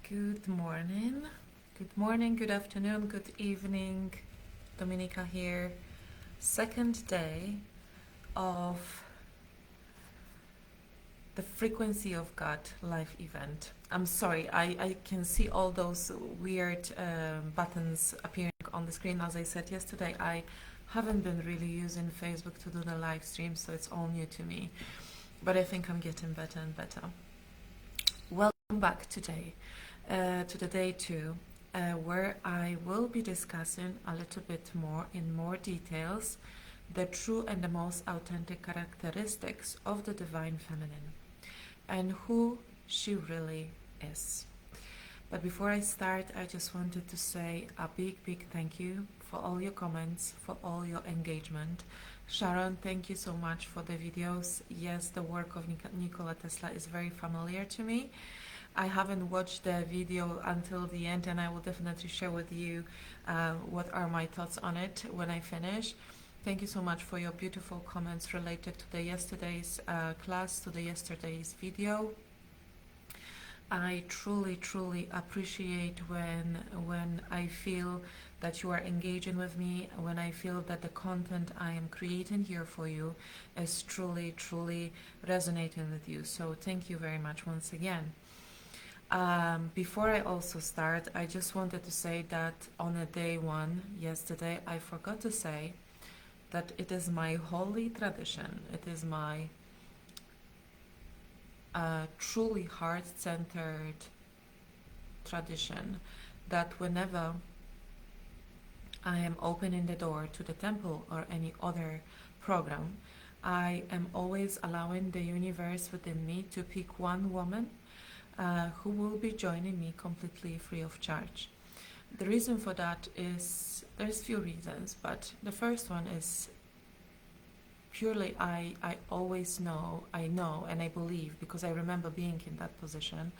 Good morning, good afternoon, good evening. Dominica here. Second day of the Frequency of God live event. I'm sorry, I can see all those weird buttons appearing on the screen. As I said yesterday, I haven't been really using Facebook to do the live stream, so it's all new to me. But I think I'm getting better and better. Welcome back today to the day 2, where I will be discussing a little bit more in more details the true and the most authentic characteristics of the Divine Feminine and who she really is. But before I start, I just wanted to say a big thank you for all your comments, for all your engagement. Sharon, thank you so much for the videos. Yes, the work of Nikola Tesla is very familiar to me. I haven't watched the video until the end, and I will definitely share with you what are my thoughts on it when I finish. Thank you so much for your beautiful comments related to the yesterday's class, to the yesterday's video. I truly appreciate when I feel that you are engaging with me, when I feel that the content I am creating here for you is truly resonating with you. So thank you very much once again. Before I also start, I just wanted to say that on a day 1 yesterday, I forgot to say that it is my holy tradition, it is my truly heart-centered tradition that whenever I am opening the door to the temple or any other program, I am always allowing the universe within me to pick one woman who will be joining me completely free of charge. The reason for that is, there's few reasons, but the first one is purely I always know and I believe, because I remember being in that position,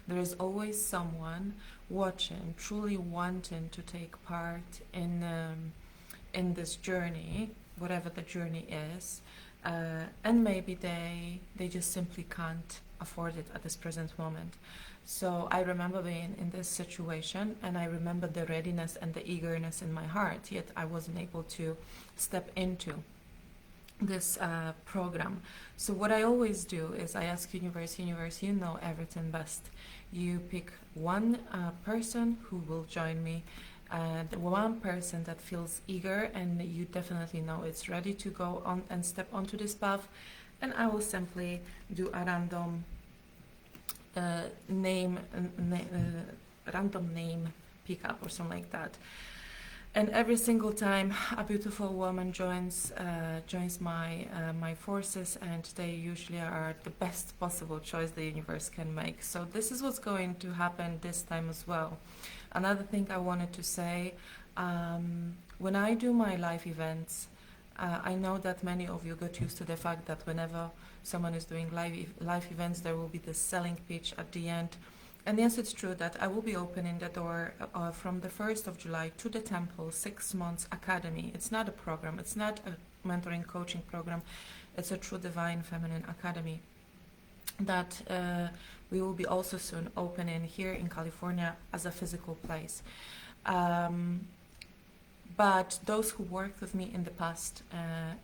there is always someone watching, truly wanting to take part in this journey, whatever the journey is, and maybe they just simply can't afford it at this present moment. So I remember being in this situation, and I remember the readiness and the eagerness in my heart, yet I wasn't able to step into this program. So what I always do is I ask universe, you know everything best. You pick one person who will join me, the one person that feels eager and you definitely know it's ready to go on and step onto this path, and I will simply do a random random name pickup or something like that. And every single time a beautiful woman joins my forces, and they usually are the best possible choice the universe can make. So this is what's going to happen this time as well. Another thing I wanted to say, when I do my live events, I know that many of you got used to the fact that whenever someone is doing live events, there will be this selling pitch at the end. And yes, it's true that I will be opening the door from the 1st of July to the Temple 6 months academy. It's not a program, it's not a mentoring coaching program, it's a true Divine Feminine Academy that we will be also soon opening here in California as a physical place. But those who worked with me in the past,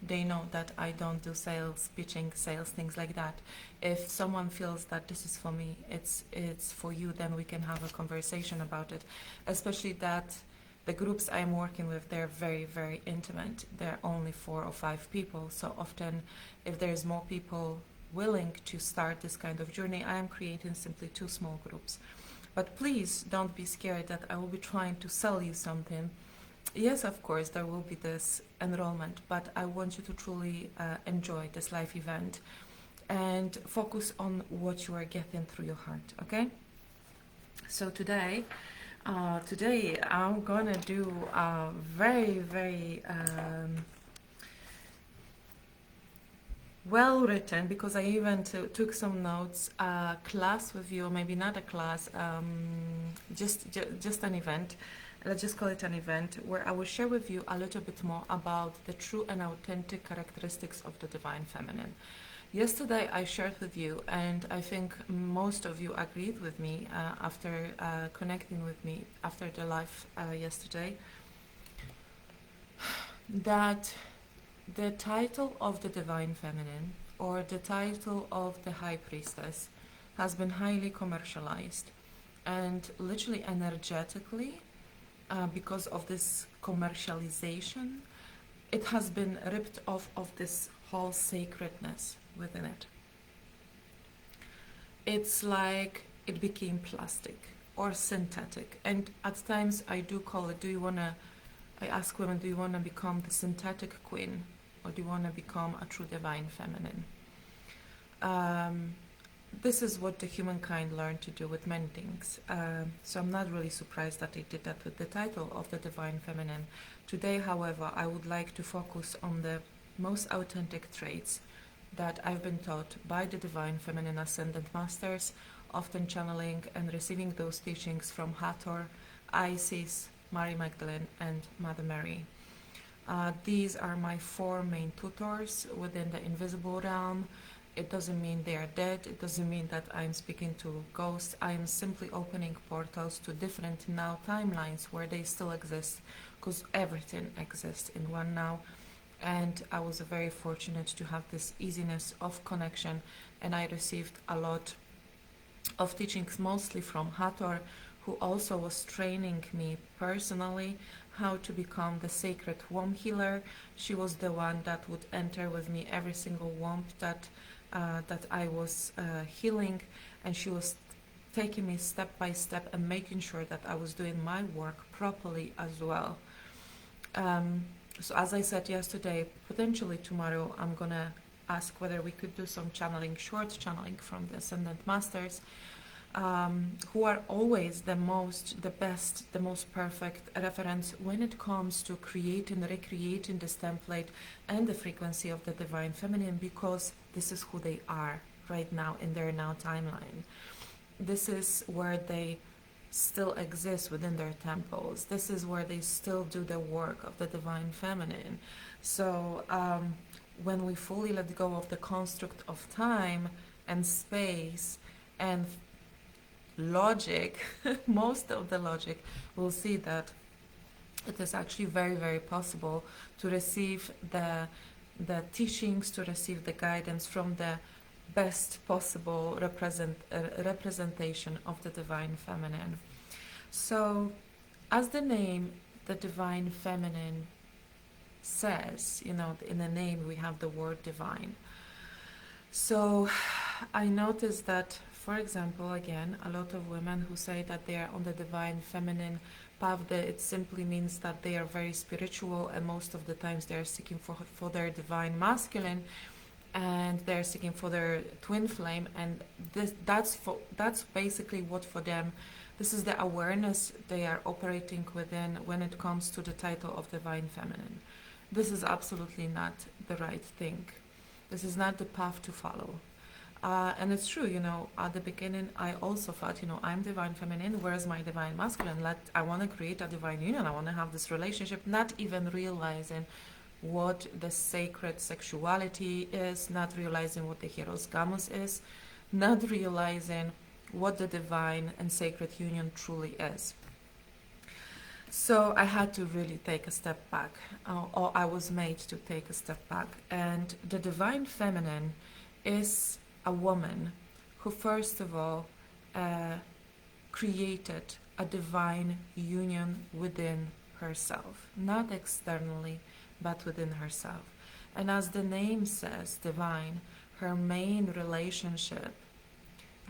they know that I don't do sales, pitching, sales, things like that. If someone feels that this is for me, it's for you, then we can have a conversation about it. Especially that the groups I'm working with, they're very intimate. They're only 4 or 5 people. So often, if there's more people willing to start this kind of journey, I am creating simply 2 small groups. But please don't be scared that I will be trying to sell you something. Yes, of course, there will be this enrollment, but I want you to truly enjoy this live event and focus on what you are getting through your heart, okay? So today I'm gonna do a very well written, because I even took some notes, class with you, maybe not a class, just an event. Let's just call it an event where I will share with you a little bit more about the true and authentic characteristics of the Divine Feminine. Yesterday I shared with you, and I think most of you agreed with me after connecting with me after the live yesterday, that the title of the Divine Feminine or the title of the High Priestess has been highly commercialized, and literally energetically, because of this commercialization, it has been ripped off of this whole sacredness within it. It's like it became plastic or synthetic, and at times I do call it, I ask women, do you want to become the synthetic queen, or do you want to become a true divine feminine? This is what the humankind learned to do with many things. So I'm not really surprised that they did that with the title of the Divine Feminine. Today, however, I would like to focus on the most authentic traits that I've been taught by the Divine Feminine Ascendant Masters, often channeling and receiving those teachings from Hathor, Isis, Mary Magdalene, and Mother Mary. These are my 4 main tutors within the invisible realm. It doesn't mean they are dead. It doesn't mean that I'm speaking to ghosts. I am simply opening portals to different now timelines where they still exist, because everything exists in one now. And I was very fortunate to have this easiness of connection, and I received a lot of teachings, mostly from Hathor, who also was training me personally how to become the sacred womb healer. She was the one that would enter with me every single womb that I was healing, and she was taking me step by step and making sure that I was doing my work properly as well. So as I said yesterday, potentially tomorrow I'm gonna ask whether we could do some channeling, short channeling from the Ascendant Masters, who are always the best, the most perfect reference when it comes to creating, recreating this template and the frequency of the Divine Feminine, because this is who they are right now in their now timeline. This is where they still exist within their temples. This is where they still do the work of the Divine Feminine. So when we fully let go of the construct of time and space and logic, most of the logic, we'll see that it is actually very, very possible to receive the teachings, to receive the guidance from the best possible representation of the Divine Feminine. So, as the name, the Divine Feminine, says, in the name we have the word divine. So, I noticed that, for example, again, a lot of women who say that they are on the Divine Feminine path, that it simply means that they are very spiritual, and most of the times they are seeking for their Divine Masculine, and they're seeking for their twin flame, and that's basically what for them, this is the awareness they are operating within when it comes to the title of Divine Feminine. This is absolutely not the right thing. This is not the path to follow. And it's true, at the beginning I also thought, I'm Divine Feminine, where's my Divine Masculine? I want to create a divine union, I want to have this relationship, not even realizing what the sacred sexuality is, not realizing what the Hieros Gamos is, not realizing what the divine and sacred union truly is. So I had to really take a step back, or I was made to take a step back. And the Divine Feminine is a woman who, first of all, created a divine union within herself, not externally, but within herself. And as the name says, divine, her main relationship,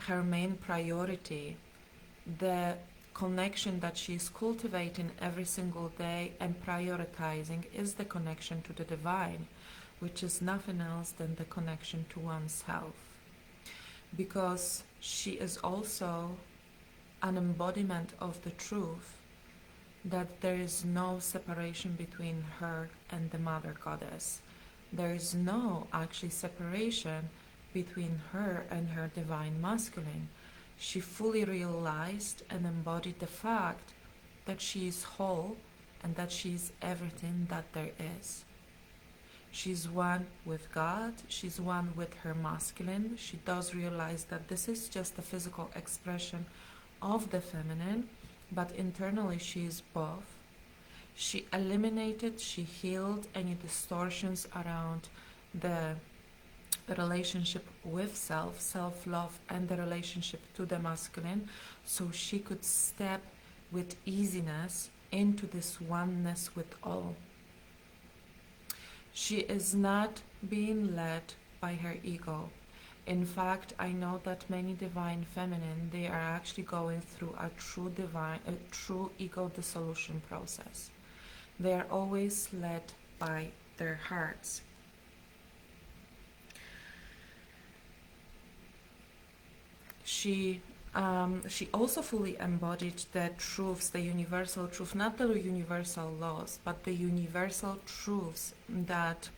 her main priority, the connection that she's cultivating every single day and prioritizing is the connection to the divine, which is nothing else than the connection to oneself. Because she is also an embodiment of the truth that there is no separation between her and the Mother Goddess. There is no actually separation between her and her Divine Masculine. She fully realized and embodied the fact that she is whole and that she is everything that there is. She's one with God, she's one with her masculine. She does realize that this is just a physical expression of the feminine, but internally she is both. She eliminated, she healed any distortions around the relationship with self, self-love, and the relationship to the masculine, so she could step with easiness into this oneness with all. She is not being led by her ego. In fact, I know that many divine feminine, they are actually going through a true ego dissolution process. They are always led by their hearts. She also fully embodied the truths, the universal truth, not the universal laws, but the universal truths that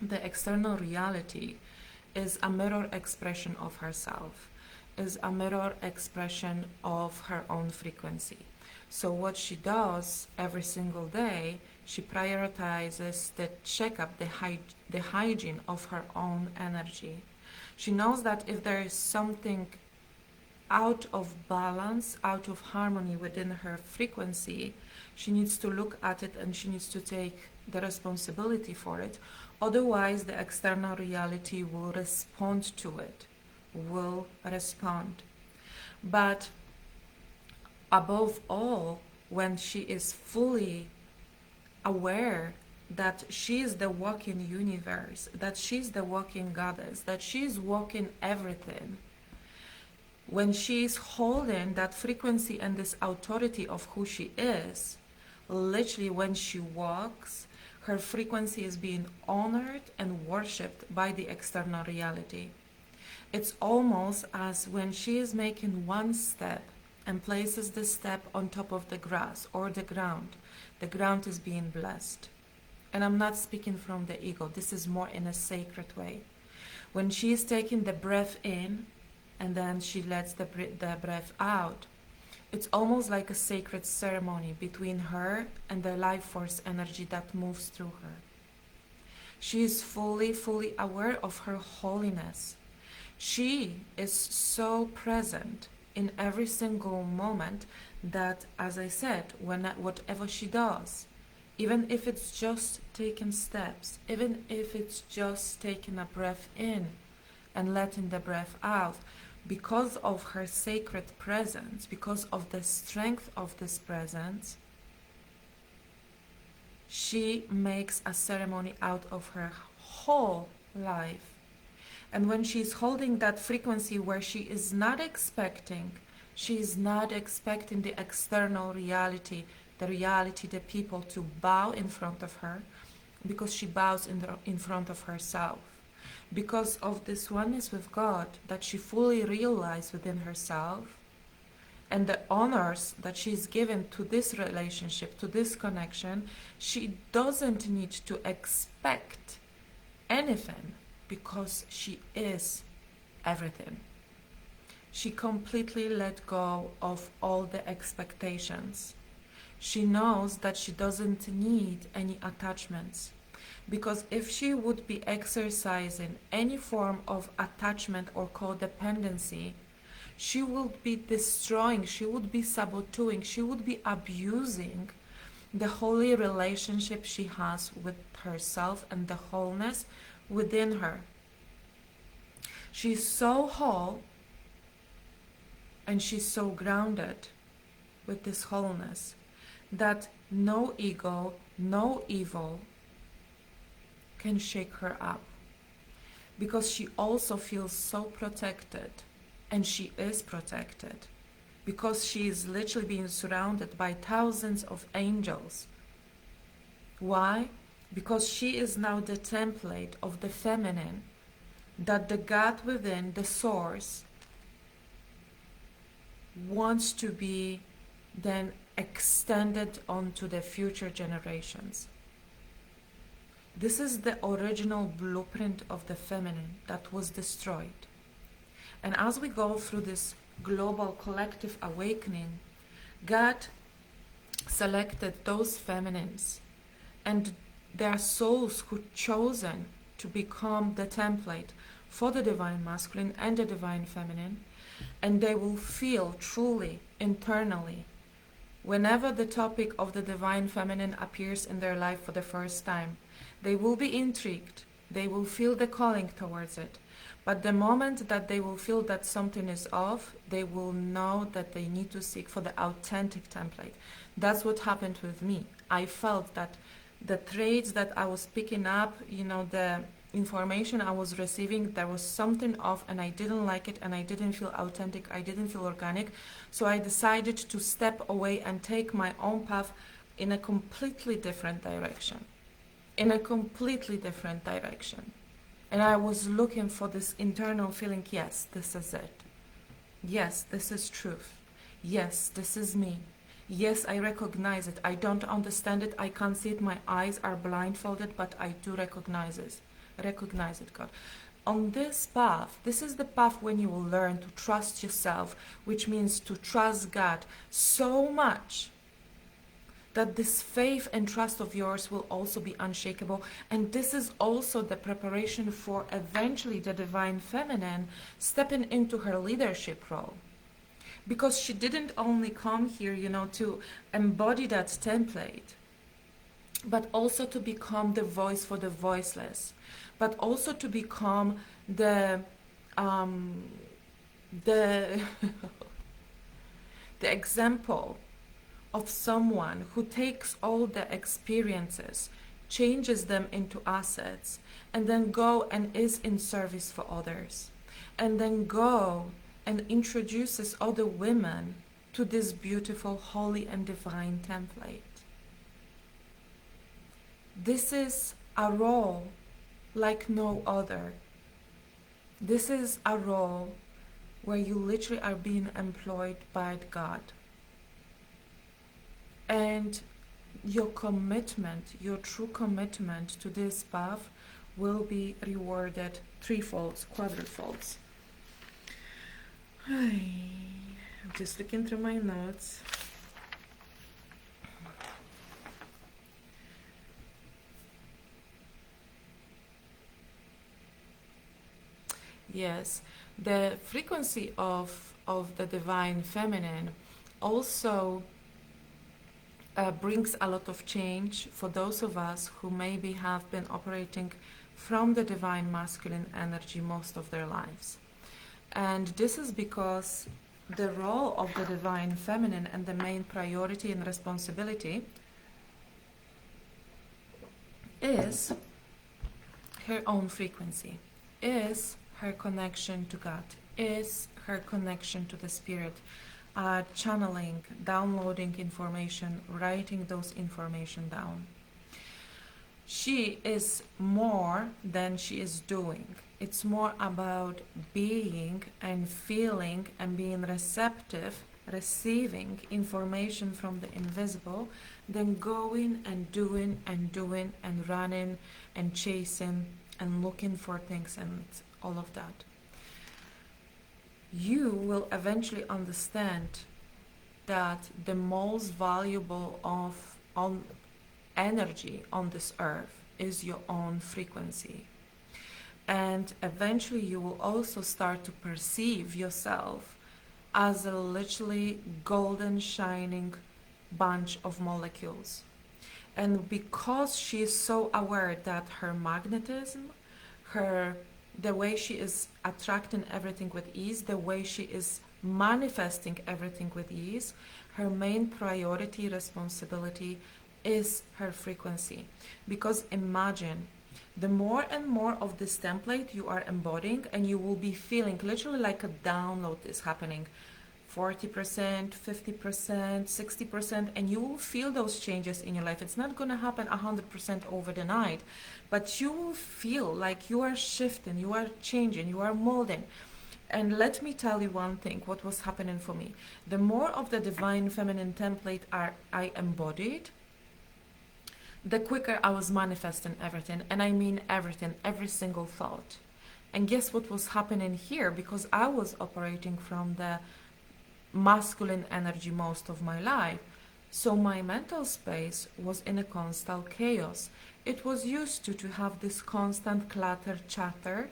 the external reality is a mirror expression of herself, is a mirror expression of her own frequency. So what she does every single day, she prioritizes the checkup, the hygiene of her own energy. She knows that if there is something out of balance, out of harmony within her frequency, she needs to look at it and she needs to take the responsibility for it. Otherwise, the external reality will respond to it, will respond. But above all, when she is fully aware that she is the walking universe, that she's the walking goddess, that she's walking everything, when she's holding that frequency and this authority of who she is, literally when she walks, her frequency is being honored and worshipped by the external reality. It's almost as when she is making one step and places the step on top of the grass or the ground is being blessed. And I'm not speaking from the ego, this is more in a sacred way. When she is taking the breath in and then she lets the breath out, it's almost like a sacred ceremony between her and the life force energy that moves through her. She is fully aware of her holiness. She is so present in every single moment that, as I said, whatever she does, even if it's just taking steps, even if it's just taking a breath in and letting the breath out, because of her sacred presence, because of the strength of this presence, she makes a ceremony out of her whole life. And when she's holding that frequency where she is not expecting the external reality, the people to bow in front of her, because she bows in front of herself. Because of this oneness with God that she fully realized within herself, and the honors that she's given to this relationship, to this connection, she doesn't need to expect anything because she is everything. She completely let go of all the expectations. She knows that she doesn't need any attachments. Because if she would be exercising any form of attachment or codependency, she would be destroying, she would be sabotaging, she would be abusing the holy relationship she has with herself and the wholeness within her. She's so whole and she's so grounded with this wholeness that no ego, no evil can shake her up, because she also feels so protected, and she is protected because she is literally being surrounded by thousands of angels. Why? Because she is now the template of the feminine that the God within, the source, wants to be then extended onto the future generations. This is the original blueprint of the feminine that was destroyed. And as we go through this global collective awakening, God selected those feminines and There are souls who chosen to become the template for the divine masculine and the divine feminine, and they will feel truly internally whenever the topic of the divine feminine appears in their life for the first time. They will be intrigued, they will feel the calling towards it, but the moment that they will feel that something is off, they will know that they need to seek for the authentic template. That's what happened with me. I felt that the traits that I was picking up, the information I was receiving, there was something off, and I didn't like it, and I didn't feel authentic, I didn't feel organic. So I decided to step away and take my own path in a completely different direction. And I was looking for this internal feeling, yes, this is it. Yes, this is truth. Yes, this is me. Yes, I recognize it. I don't understand it. I can't see it. My eyes are blindfolded, but I do recognize it. God. On this path, this is the path when you will learn to trust yourself, which means to trust God so much that this faith and trust of yours will also be unshakable. And this is also the preparation for eventually the divine feminine stepping into her leadership role. Because she didn't only come here, to embody that template, but also to become the voice for the voiceless, but also to become the the example of someone who takes all the experiences, changes them into assets, and then go and is in service for others, and then go and introduces other women to this beautiful, holy, and divine template. This is a role like no other. This is a role where you literally are being employed by God. And your commitment, your true commitment to this path will be rewarded threefolds, quadrufolds. I'm just looking through my notes. Yes, the frequency of the divine feminine also brings a lot of change for those of us who maybe have been operating from the divine masculine energy most of their lives. And this is because the role of the divine feminine and the main priority and responsibility is her own frequency, is her connection to God, is her connection to the spirit, channeling, downloading information, writing those information down. She is more than she is doing. It's more about being and feeling and being receptive, receiving information from the invisible, than going and doing and running and chasing and looking for things and all of that. You will eventually understand that the most valuable on energy on this earth is your own frequency. And eventually you will also start to perceive yourself as a literally golden shining bunch of molecules. And because she is so aware that her magnetism, the way she is attracting everything with ease, the way she is manifesting everything with ease, her main priority, responsibility is her frequency. Because imagine, the more and more of this template you are embodying, and you will be feeling literally like a download is happening, 40%, 50%, 60%, and you will feel those changes in your life. It's not going to happen 100% over the night, but you will feel like you are shifting, you are changing, you are molding. And let me tell you one thing, what was happening for me. The more of the divine feminine template I embodied, the quicker I was manifesting everything. And I mean everything, every single thought. And guess what was happening here? Because I was operating from the masculine energy most of my life, So my mental space was in a constant chaos. It was used to have this constant clatter, chatter,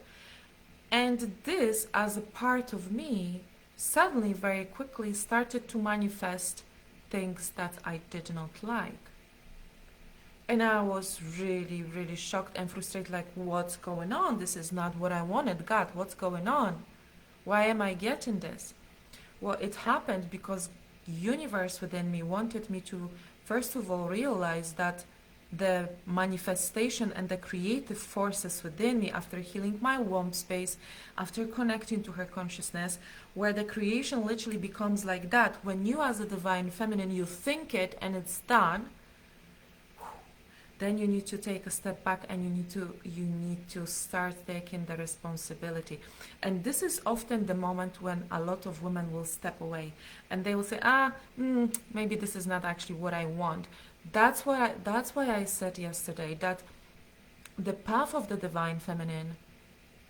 and this, as a part of me, suddenly very quickly started to manifest things that I did not like. And I was really, really shocked and frustrated, like, what's going on? This is not what I wanted. God, what's going on? Why am I getting this? Well, it happened because universe within me wanted me to, first of all, realize that the manifestation and the creative forces within me, after healing my womb space, after connecting to her consciousness, where the creation literally becomes like that. When you, as a divine feminine, you think it and it's done, then you need to take a step back and you need to start taking the responsibility. And this is often the moment when a lot of women will step away and they will say, maybe this is not actually what I want. That's why I said yesterday that the path of the divine feminine,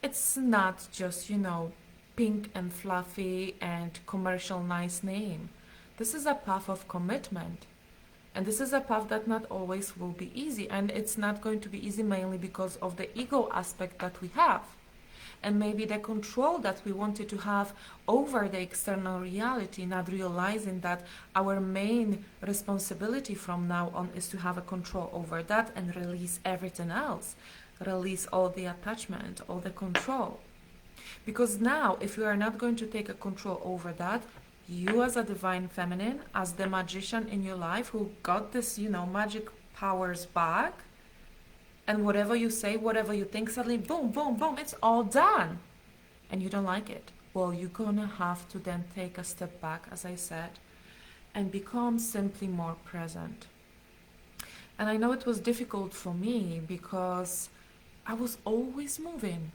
it's not just, pink and fluffy and commercial nice name. This is a path of commitment. And this is a path that not always will be easy. And it's not going to be easy mainly because of the ego aspect that we have. And maybe the control that we wanted to have over the external reality, not realizing that our main responsibility from now on is to have a control over that and release everything else. Release all the attachment, all the control. Because now, if you are not going to take a control over that, you as a divine feminine, as the magician in your life who got this, magic powers back, and whatever you say, whatever you think, suddenly boom, boom, boom, it's all done. And you don't like it. Well, you're gonna have to then take a step back, as I said, and become simply more present. And I know it was difficult for me because I was always moving.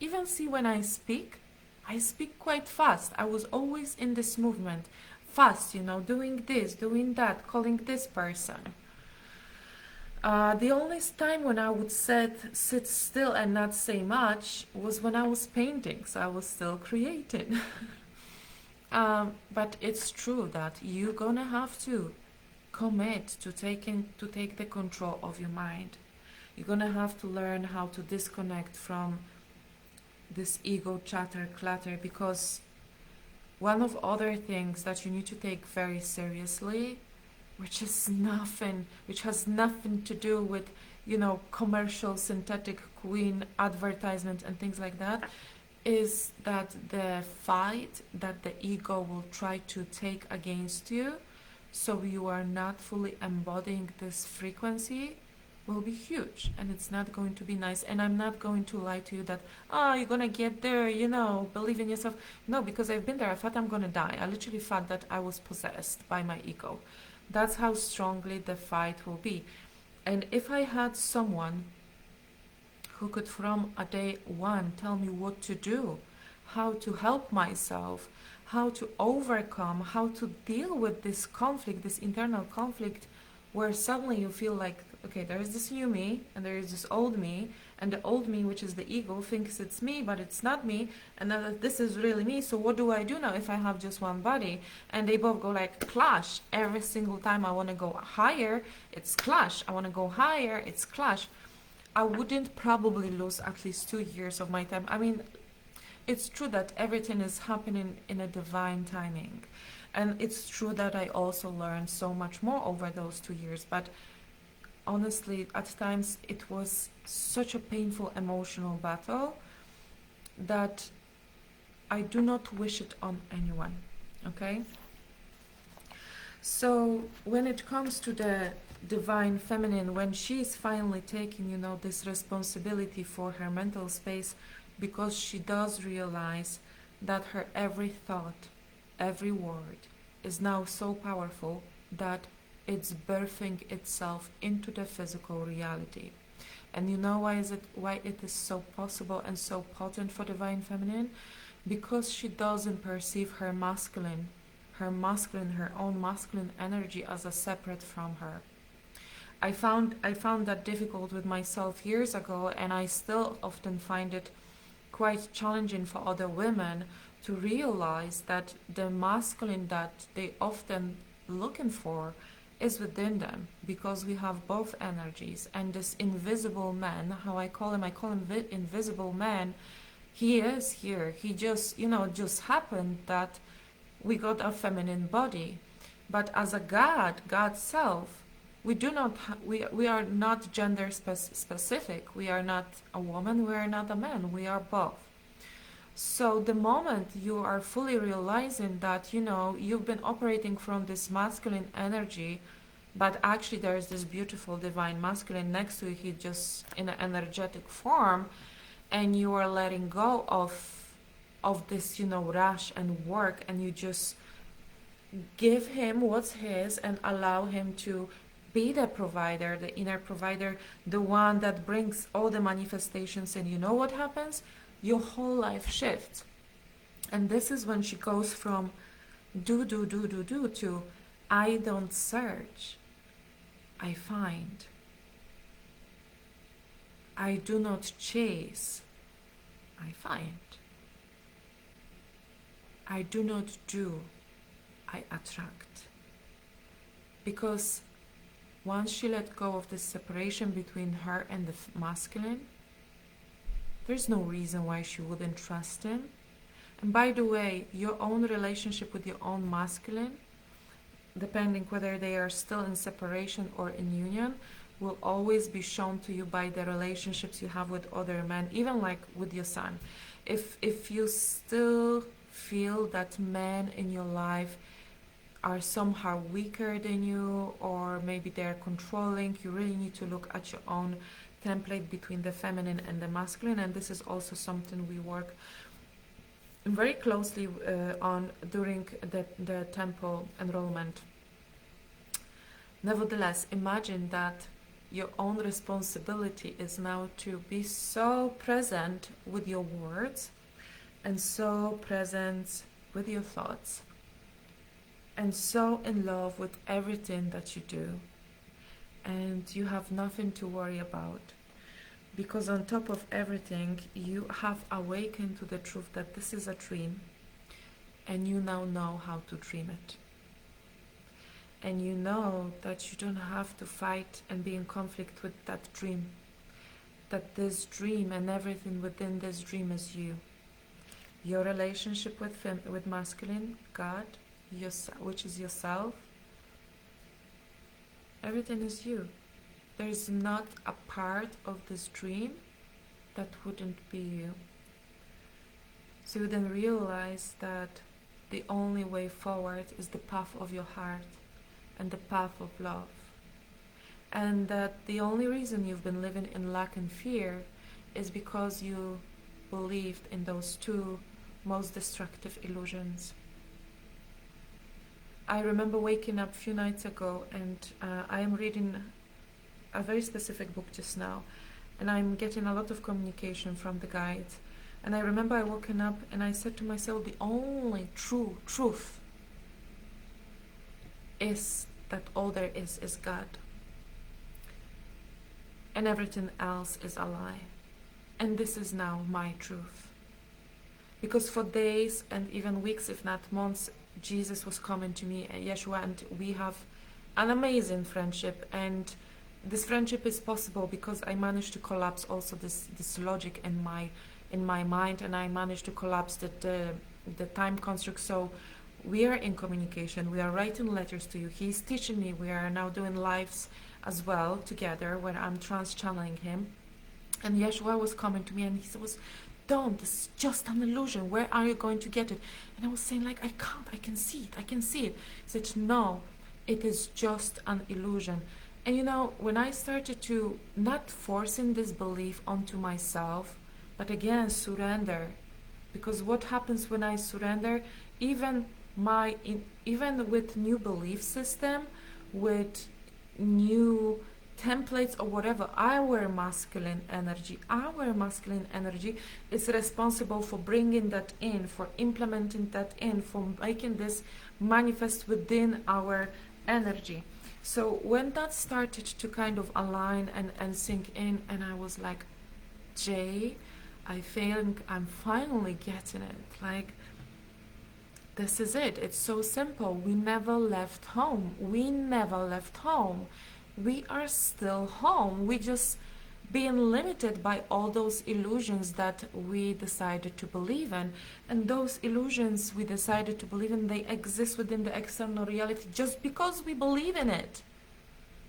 Even see when I speak quite fast. I was always in this movement, fast, doing this, doing that, calling this person. The only time when I would sit still and not say much was when I was painting, so I was still creating. But it's true that you're gonna have to commit to take the control of your mind. You're gonna have to learn how to disconnect from this ego chatter clatter, because one of other things that you need to take very seriously, which has nothing to do with commercial synthetic queen advertisement and things like that, is that the fight that the ego will try to take against you, so you are not fully embodying this frequency, will be huge, and it's not going to be nice. And I'm not going to lie to you that you're gonna get there, believe in yourself. No, because I've been there. I thought I'm gonna die. I literally thought that I was possessed by my ego. That's how strongly the fight will be. And if I had someone who could from a day one tell me what to do, how to help myself, how to overcome, how to deal with this conflict, this internal conflict, where suddenly you feel like, okay, there is this new me and there is this old me, and the old me, which is the ego, thinks it's me, but it's not me, and that this is really me. So what do I do now if I have just one body? And they both go like clash. Every single time I want to go higher, it's clash. I want to go higher, it's clash. I wouldn't probably lose at least 2 years of my time. I mean, it's true that everything is happening in a divine timing. And it's true that I also learned so much more over those 2 years. But honestly, at times it was such a painful emotional battle that I do not wish it on anyone. Okay? So when it comes to the divine feminine, when she's finally taking, this responsibility for her mental space, because she does realize that her every thought, every word is now so powerful that it's birthing itself into the physical reality. And you know why it is so possible and so potent for divine feminine? Because she doesn't perceive her own masculine energy as a separate from her. I found that difficult with myself years ago, and I still often find it quite challenging for other women to realize that the masculine that they often looking for is within them, because we have both energies. And this invisible man, how I call him invisible man, he is here. He just, just happened that we got a feminine body. But as a God self, we do not, we are not gender specific. We are not a woman, we are not a man, we are both. So the moment you are fully realizing that, you've been operating from this masculine energy, but actually there's this beautiful divine masculine next to you, he just in an energetic form, and you are letting go of this, rush and work, and you just give him what's his and allow him to be the provider, the inner provider, the one that brings all the manifestations. And you know what happens? Your whole life shifts. And this is when she goes from do to I don't search, I find. I do not chase, I find. I do not do, I attract. Because once she let go of this separation between her and the masculine, there's no reason why she wouldn't trust him. And by the way, your own relationship with your own masculine, depending whether they are still in separation or in union, will always be shown to you by the relationships you have with other men, even like with your son. If you still feel that men in your life are somehow weaker than you, or maybe they're controlling, you really need to look at your own template between the feminine and the masculine. And this is also something we work very closely on during the temple enrollment. Nevertheless, imagine that your own responsibility is now to be so present with your words and so present with your thoughts and so in love with everything that you do. And you have nothing to worry about, because on top of everything, you have awakened to the truth that this is a dream, and you now know how to dream it. And you know that you don't have to fight and be in conflict with that dream, that this dream and everything within this dream is you. Your relationship with masculine, God, which is yourself, everything is you. There is not a part of this dream that wouldn't be you. So you then realize that the only way forward is the path of your heart and the path of love. And that the only reason you've been living in lack and fear is because you believed in those two most destructive illusions. I remember waking up a few nights ago, and I am reading a very specific book just now, and I'm getting a lot of communication from the guides. And I remember I woken up and I said to myself, the only true truth is that all there is God, and everything else is a lie. And this is now my truth, because for days and even weeks, if not months, Jesus was coming to me, Yeshua, and we have an amazing friendship. And this friendship is possible because I managed to collapse also this logic in my mind, and I managed to collapse the time construct. So we are in communication, we are writing letters to you, he's teaching me, we are now doing lives as well together where I'm trans-channeling him. And Yeshua was coming to me and he said, "Don't, this is just an illusion, where are you going to get it?" And I was saying, like, I can't, I can see it. He said, "No, it is just an illusion." And when I started to not forcing this belief onto myself, but again surrender, because what happens when I surrender, even with new belief system, with new templates or whatever, our masculine energy is responsible for bringing that in, for implementing that in, for making this manifest within our energy. So when that started to kind of align and sink in, and I was like, Jay, I think I'm finally getting it. Like, This is it. It's so simple. We never left home. We never left home. We are still home. We just being limited by all those illusions that we decided to believe in. And those illusions we decided to believe in, they exist within the external reality just because we believe in it.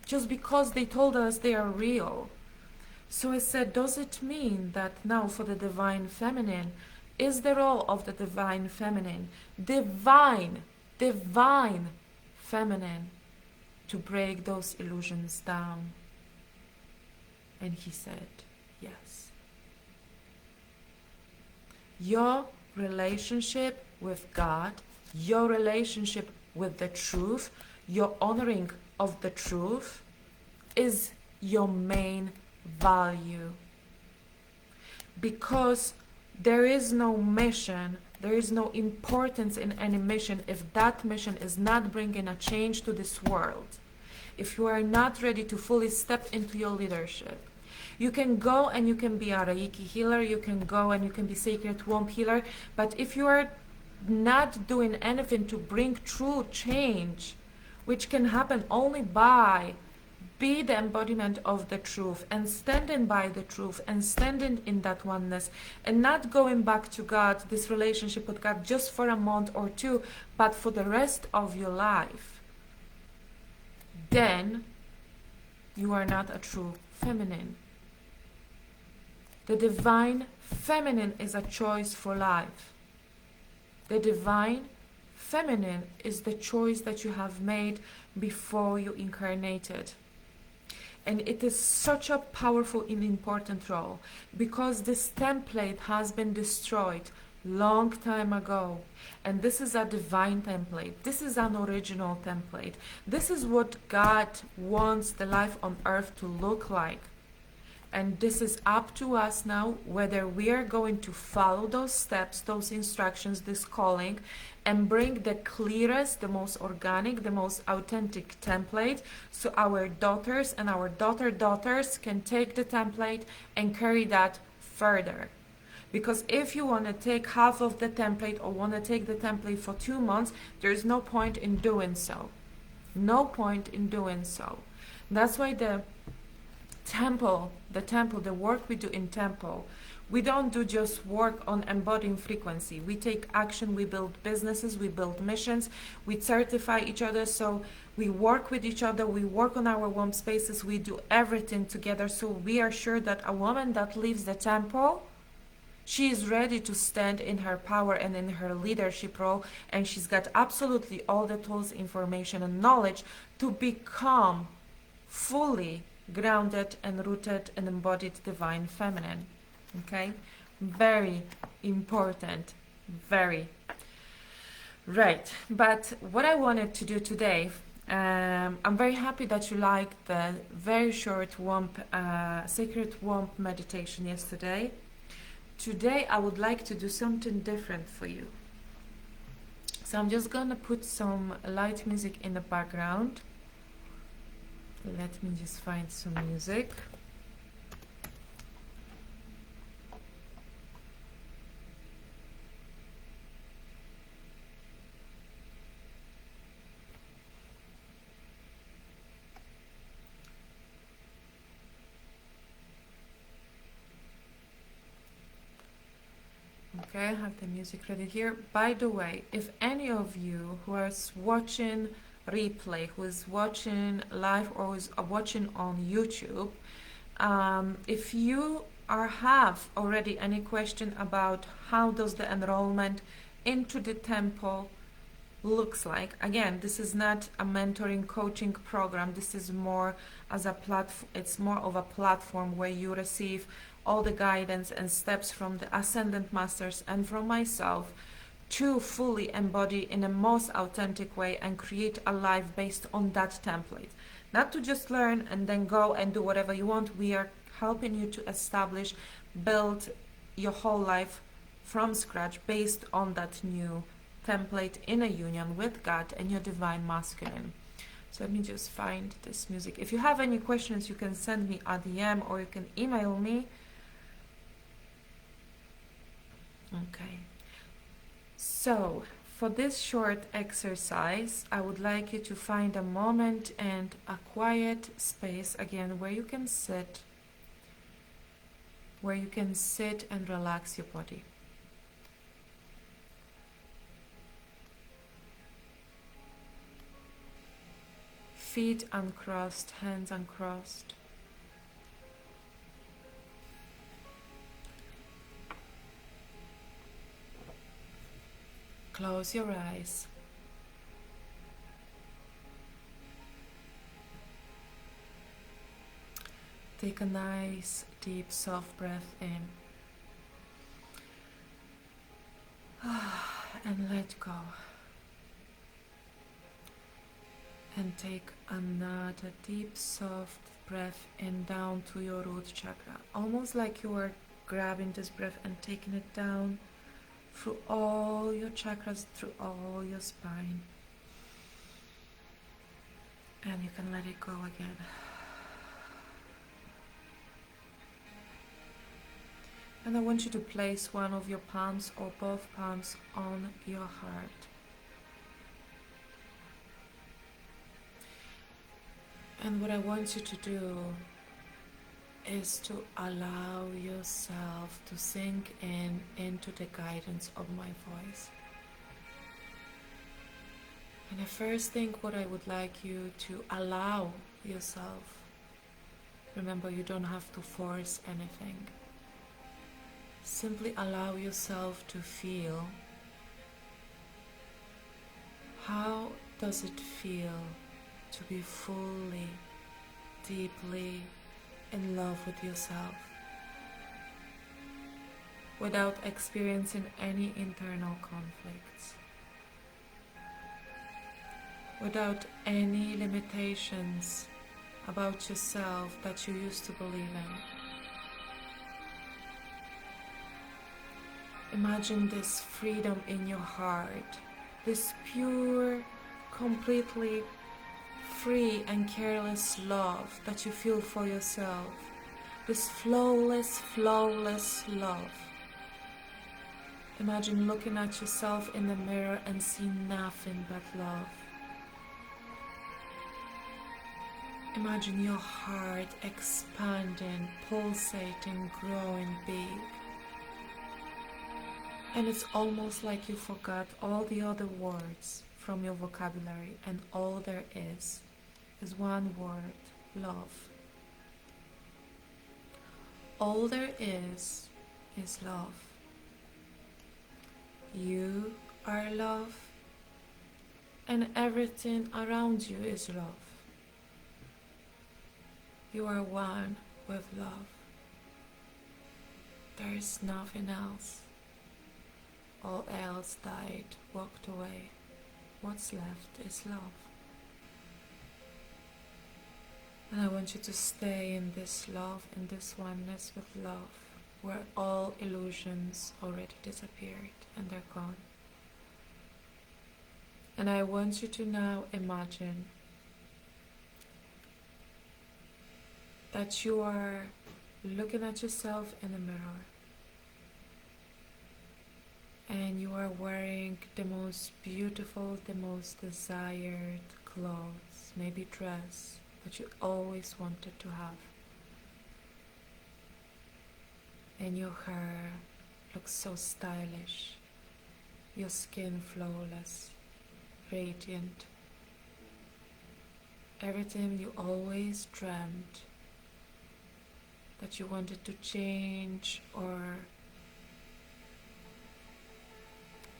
Just because they told us they are real. So I said, does it mean that now for the divine feminine, is the role of the divine feminine, divine feminine, to break those illusions down? And he said, yes. Your relationship with God, your relationship with the truth, your honoring of the truth is your main value. Because there is no mission, there is no importance in any mission if that mission is not bringing a change to this world. If you are not ready to fully step into your leadership, you can go and you can be a Reiki healer, you can go and you can be sacred womb healer, but if you are not doing anything to bring true change, which can happen only by be the embodiment of the truth and standing by the truth and standing in that oneness and not going back to God, this relationship with God just for a month or two, but for the rest of your life, then you are not a true feminine. The divine feminine is a choice for life. The divine feminine is the choice that you have made before you incarnated. And it is such a powerful and important role because this template has been destroyed long time ago. And this is a divine template. This is an original template. This is what God wants the life on earth to look like. And this is up to us now whether we are going to follow those steps, those instructions, this calling, and bring the clearest, the most organic, the most authentic template so our daughters and our daughters can take the template and carry that further. Because if you want to take half of the template or want to take the template for 2 months, there's no point in doing so. No point in doing so. That's why the work we do in temple, we don't do just work on embodying frequency. We take action, we build businesses, we build missions, we certify each other, so we work with each other, we work on our womb spaces, we do everything together, so we are sure that a woman that leaves the temple, she is ready to stand in her power and in her leadership role, and she's got absolutely all the tools, information, and knowledge to become fully grounded and rooted and embodied divine feminine. Okay, very important, very right. But what I wanted to do today, I'm very happy that you liked the very short womb, sacred womb meditation yesterday. Today I would like to do something different for you. So I'm just gonna put some light music in the background. Let me just find some music. Okay, I have the music ready here. By the way, if any of you who are watching replay, who is watching live or is watching on YouTube, if you have already any question about how does the enrollment into the temple looks like, again, this is not a mentoring coaching program. This is more as a platform. It's more of a platform where you receive all the guidance and steps from the Ascendant Masters and from myself to fully embody in a most authentic way and create a life based on that template. Not to just learn and then go and do whatever you want. We are helping you to establish, build your whole life from scratch based on that new template in a union with God and your divine masculine. So let me just find this music. If you have any questions, you can send me a DM or you can email me. Okay. So for this short exercise, I would like you to find a moment and a quiet space again where you can sit and relax your body. Feet uncrossed, hands uncrossed. Close your eyes. Take a nice, deep, soft breath in. And let go. And take another deep, soft breath in down to your root chakra. Almost like you are grabbing this breath and taking it down through all your chakras, through all your spine. And you can let it go again. And I want you to place one of your palms or both palms on your heart. And what I want you to do is to allow yourself to sink into the guidance of my voice. And the first thing what I would like you to allow yourself, remember you don't have to force anything. Simply allow yourself to feel. How does it feel to be fully, deeply in love with yourself without experiencing any internal conflicts, without any limitations about yourself that you used to believe in? Imagine this freedom in your heart, this pure, completely free and careless love that you feel for yourself, this flawless love. Imagine looking at yourself in the mirror and seeing nothing but love. Imagine your heart expanding, pulsating, growing big. And it's almost like you forgot all the other words from your vocabulary, and all there is one word: love. All there is love. You are love, and everything around you is love. You are one with love. There is nothing else. All else died, walked away. What's left is love. And I want you to stay in this love, in this oneness with love, where all illusions already disappeared and they're gone. And I want you to now imagine that you are looking at yourself in the mirror, and you are wearing the most beautiful, the most desired clothes, maybe dress that you always wanted to have. And your hair looks so stylish, your skin flawless, radiant. Everything you always dreamt that you wanted to change or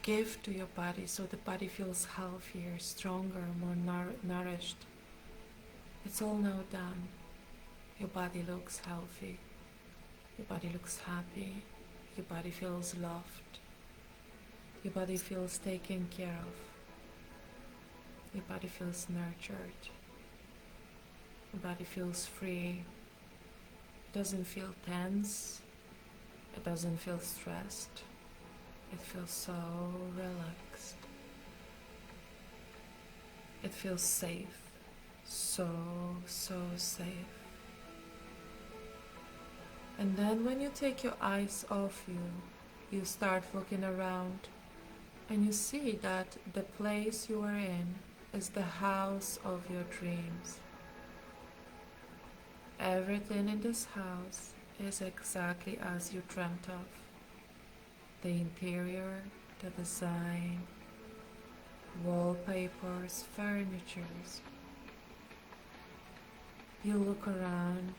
give to your body so the body feels healthier, stronger, more nourished. It's all now done. Your body looks healthy. Your body looks happy. Your body feels loved. Your body feels taken care of. Your body feels nurtured. Your body feels free. It doesn't feel tense. It doesn't feel stressed. It feels so relaxed. It feels safe. So safe. And then when you take your eyes off you, you start looking around And you see that the place you are in is the house of your dreams. Everything in this house is exactly as you dreamt of. The interior, the design, wallpapers, furnitures. You look around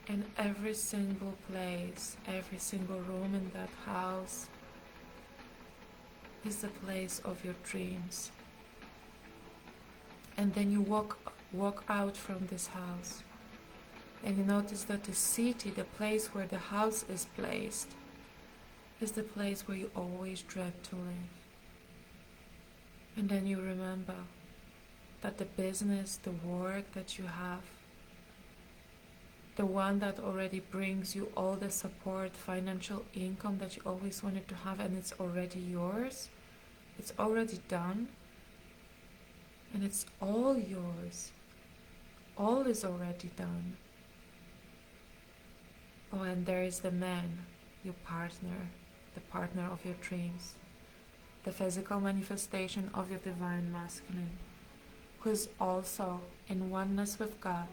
and every single place, every single room in that house is the place of your dreams. And then you walk out from this house and you notice that the city, the place where the house is placed, is the place where you always dreamt to live. And then you remember that the business, the work that you have, the one that already brings you all the support, financial income that you always wanted to have, and it's already yours, it's already done, and it's all yours. All is already done. Oh, and there is the man, your partner, the partner of your dreams, the physical manifestation of your divine masculine, who is also in oneness with God,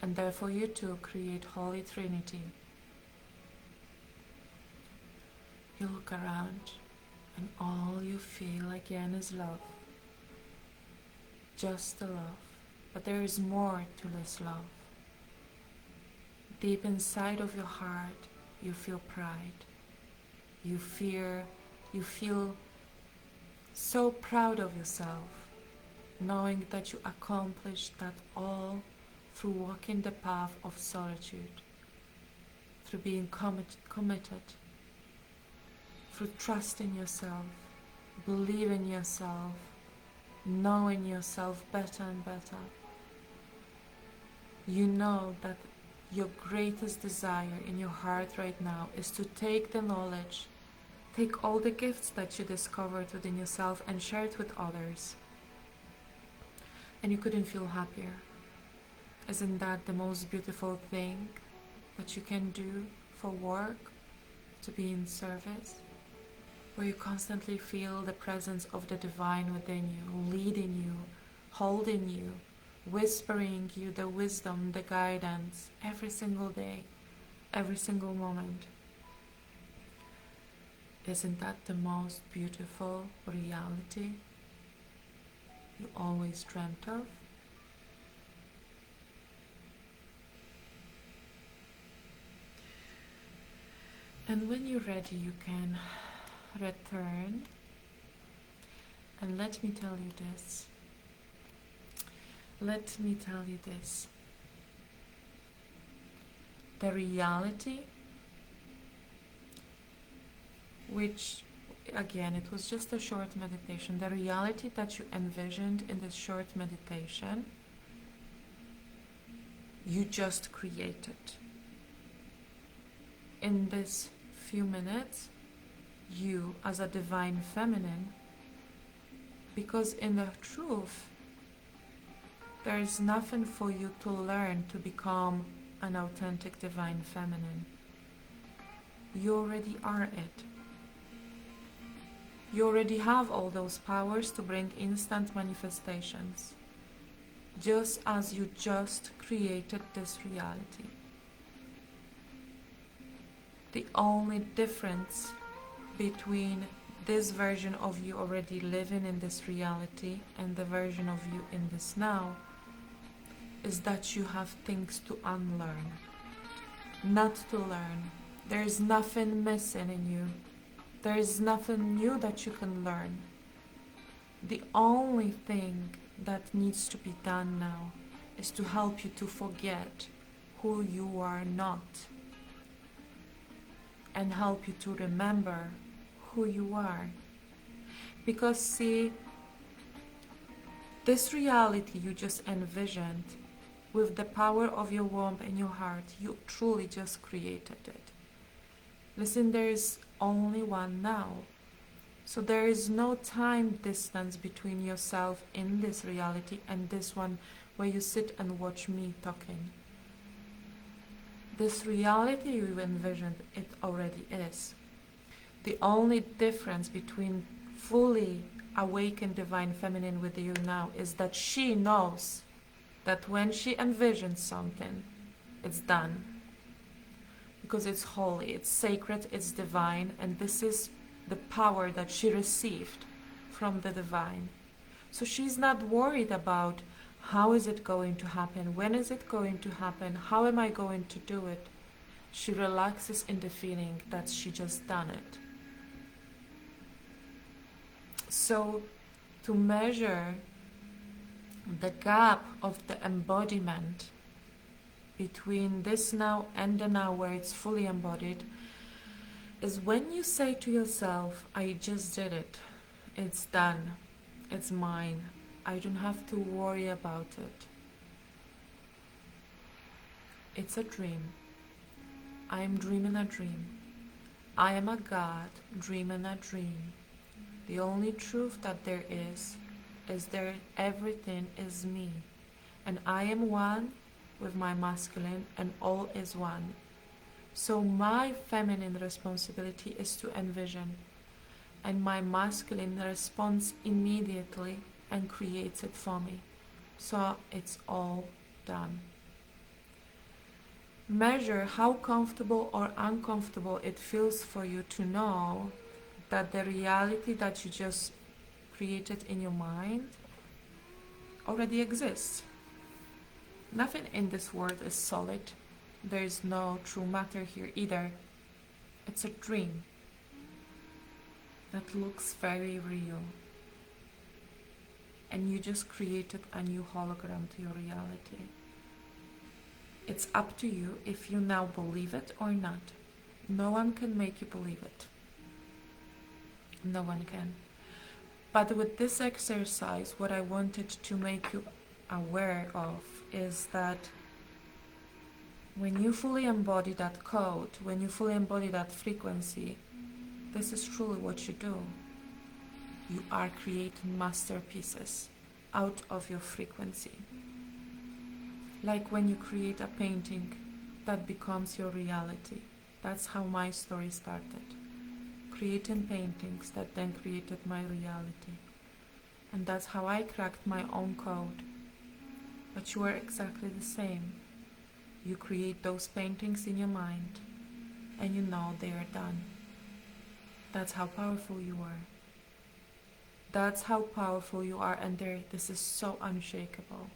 and therefore you two create Holy Trinity. You look around and all you feel again is love. Just the love. But there is more to this love. Deep inside of your heart, you feel pride. You feel so proud of yourself, knowing that you accomplished that all through walking the path of solitude, through being committed, through trusting yourself, believing yourself, knowing yourself better and better. You know that your greatest desire in your heart right now is to take the knowledge, take all the gifts that you discovered within yourself and share it with others. And you couldn't feel happier. Isn't that the most beautiful thing that you can do for work, to be in service? Where you constantly feel the presence of the divine within you, leading you, holding you, whispering you the wisdom, the guidance, every single day, every single moment. Isn't that the most beautiful reality you always dreamt of? And when you're ready, you can return. And let me tell you this. Let me tell you this. The reality, which again, it was just a short meditation, the reality that you envisioned in this short meditation, you just created. In this few minutes, you as a divine feminine, because in the truth, there is nothing for you to learn to become an authentic divine feminine. You already are it. You already have all those powers to bring instant manifestations, just as you just created this reality. The only difference between this version of you already living in this reality and the version of you in this now is that you have things to unlearn, not to learn. There is nothing missing in you. There is nothing new that you can learn. The only thing that needs to be done now is to help you to forget who you are not and help you to remember who you are. Because see, this reality you just envisioned, with the power of your womb and your heart, you truly just created it. Listen, there is only one now. So there is no time distance between yourself in this reality and this one where you sit and watch me talking. This reality you envisioned, it already is. The only difference between fully awakened divine feminine with you now is that she knows that when she envisions something, it's done. Because it's holy, it's sacred, it's divine, and this is the power that she received from the divine. So she's not worried about how is it going to happen, when is it going to happen, how am I going to do it. She relaxes in the feeling that she just done it. So to measure the gap of the embodiment between this now and the now where it's fully embodied is when you say to yourself, I just did it, it's done, it's mine, I don't have to worry about it. It's a dream. I am dreaming a dream. I am a God dreaming a dream. The only truth that there is there everything is me. And I am one with my masculine, and all is one. So my feminine responsibility is to envision, and my masculine responds immediately and creates it for me. So it's all done. Measure how comfortable or uncomfortable it feels for you to know that the reality that you just created in your mind already exists. Nothing in this world is solid. There is no true matter here either. It's a dream that looks very real. And you just created a new hologram to your reality. It's up to you if you now believe it or not. No one can make you believe it. No one can. But with this exercise, what I wanted to make you aware of is that when you fully embody that code, when you fully embody that frequency, this is truly what you do. You are creating masterpieces out of your frequency. Like when you create a painting, that becomes your reality. That's how my story started. Creating paintings that then created my reality. And that's how I cracked my own code. But you are exactly the same. You create those paintings in your mind, and you know they are done. That's how powerful you are. That's how powerful you are, and this is so unshakable.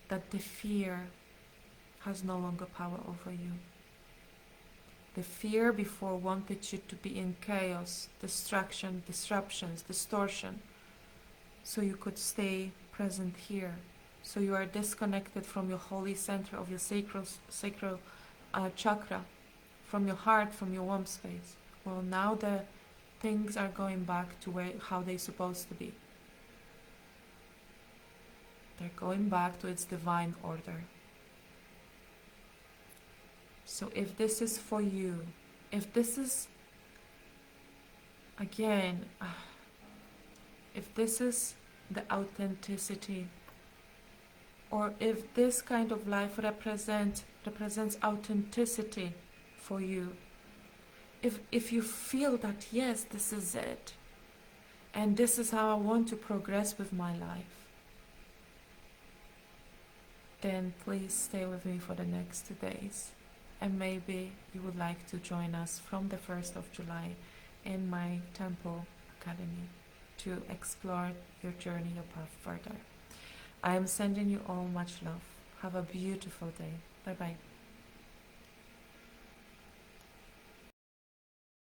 That the fear has no longer power over you. The fear before wanted you to be in chaos, distraction, disruptions, distortion, so you could stay present here. So you are disconnected from your holy center of your sacral chakra, from your heart, from your womb space. Well, now the things are going back to how they're supposed to be. They're going back to its divine order. So if this is for you, if this is, again, if this is the authenticity, or if this kind of life represents authenticity for you, if you feel that yes, this is it, and this is how I want to progress with my life, then please stay with me for the next 2 days. And maybe you would like to join us from the 1st of July in my Temple Academy to explore your journey, your path further. I am sending you all much love. Have a beautiful day. Bye-bye.